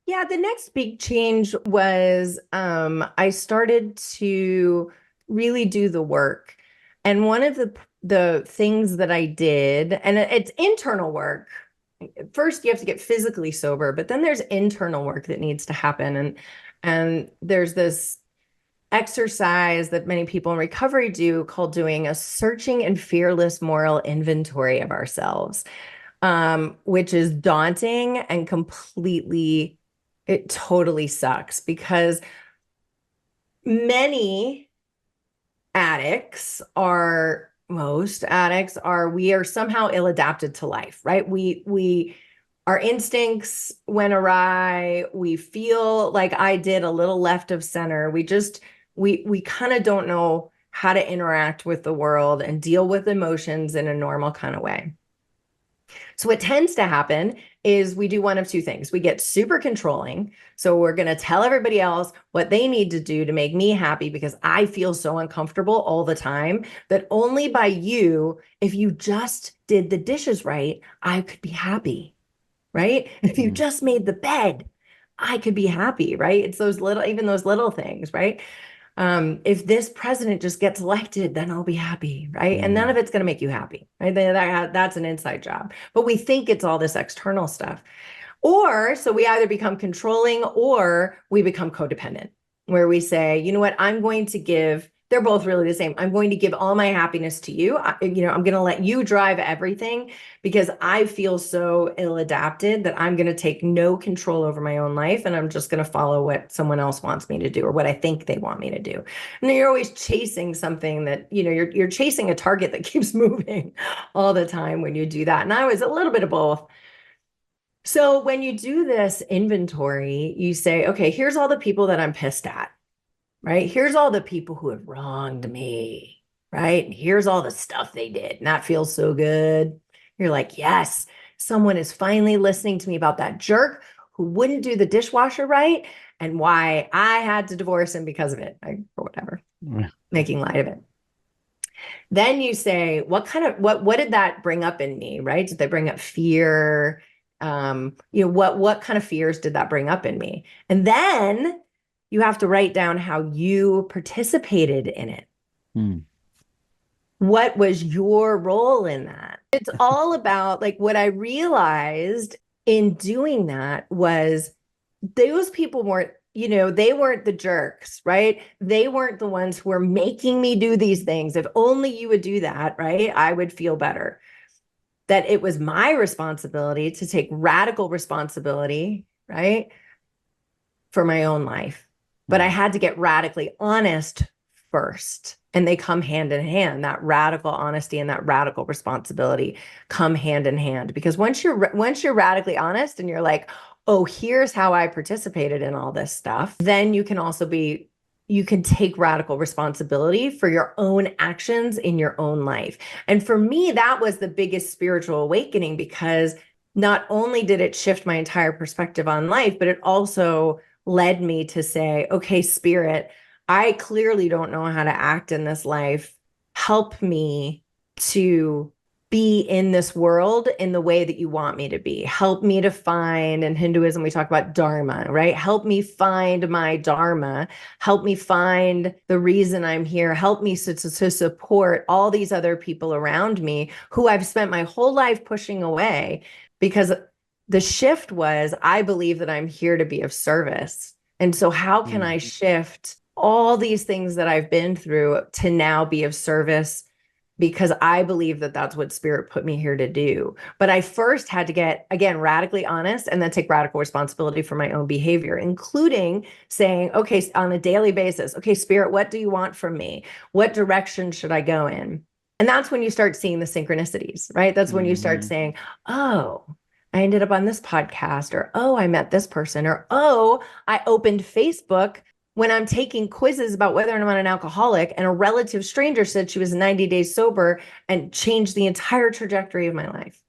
Yeah, the next big change was I started to really do the work. And one of the things that I did, and it's internal work. First, you have to get physically sober, but then there's internal work that needs to happen. And there's this exercise that many people in recovery do called doing a searching and fearless moral inventory of ourselves, which is daunting and completely, it totally sucks because many addicts are, most addicts are, we are somehow ill adapted to life, right? Our instincts went awry. We feel like I did a little left of center. We kind of don't know how to interact with the world and deal with emotions in a normal kind of way. So what tends to happen is we do one of two things. We get super controlling. So we're going to tell everybody else what they need to do to make me happy because I feel so uncomfortable all the time that only by you, if you just did the dishes right, I could be happy, right? If you just made the bed, I could be happy, right? It's those little, even those little things, right? If this president just gets elected, then I'll be happy, right? And none of it's going to make you happy, right? That's an inside job. But we think it's all this external stuff. Or so we either become controlling or we become codependent, where we say, you know what, I'm going to give, they're both really the same. I'm going to give all my happiness to you. I'm going to let you drive everything because I feel so ill adapted that I'm going to take no control over my own life. And I'm just going to follow what someone else wants me to do or what I think they want me to do. And you're always chasing something that, you're chasing a target that keeps moving all the time when you do that. And I was a little bit of both. So when you do this inventory, you say, okay, here's all the people that I'm pissed at, right? Here's all the people who have wronged me, right? Here's all the stuff they did. And that feels so good. You're like, yes, someone is finally listening to me about that jerk who wouldn't do the dishwasher right and why I had to divorce him because of it, or whatever, making light of it. Then you say, what did that bring up in me, right? Did they bring up fear? What kind of fears did that bring up in me? And then you have to write down how you participated in it. What was your role in that? It's all about, like, what I realized in doing that was those people weren't, they weren't the jerks, right? They weren't the ones who were making me do these things. If only you would do that, right? I would feel better. That it was my responsibility to take radical responsibility, right, for my own life. But I had to get radically honest first. And they come hand in hand. That radical honesty and that radical responsibility come hand in hand. Because once you're radically honest and you're like, oh, here's how I participated in all this stuff, then you can take radical responsibility for your own actions in your own life. And for me, that was the biggest spiritual awakening because not only did it shift my entire perspective on life, but it also led me to say, okay, Spirit, I clearly don't know how to act in this life. Help me to be in this world in the way that you want me to be. Help me to find, in Hinduism, we talk about dharma, right? Help me find my dharma. Help me find the reason I'm here. Help me to support all these other people around me who I've spent my whole life pushing away because the shift was, I believe that I'm here to be of service. And so how can I shift all these things that I've been through to now be of service? Because I believe that that's what Spirit put me here to do. But I first had to get, again, radically honest and then take radical responsibility for my own behavior, including saying, okay, on a daily basis, okay, Spirit, what do you want from me? What direction should I go in? And that's when you start seeing the synchronicities, right? That's when you start saying, oh, I ended up on this podcast, or, oh, I met this person, or, oh, I opened Facebook when I'm taking quizzes about whether or not I'm an alcoholic, and a relative stranger said she was 90 days sober and changed the entire trajectory of my life.